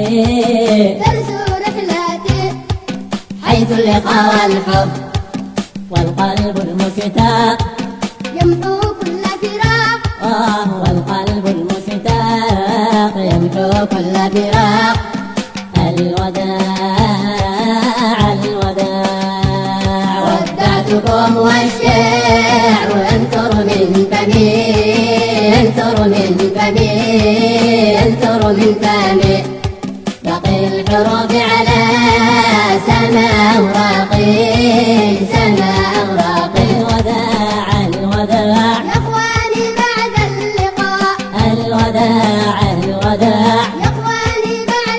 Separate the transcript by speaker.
Speaker 1: درس رحلتي حيث اللقاء والحب والقلب المشتاق يمحو كل فراق. والقلب المشتاق يمحو كل فراق. الوداع الوداع ودعتكم والشعر ينثر من فمي ينثر من فمي ينثر من فمي. بقي الحروف على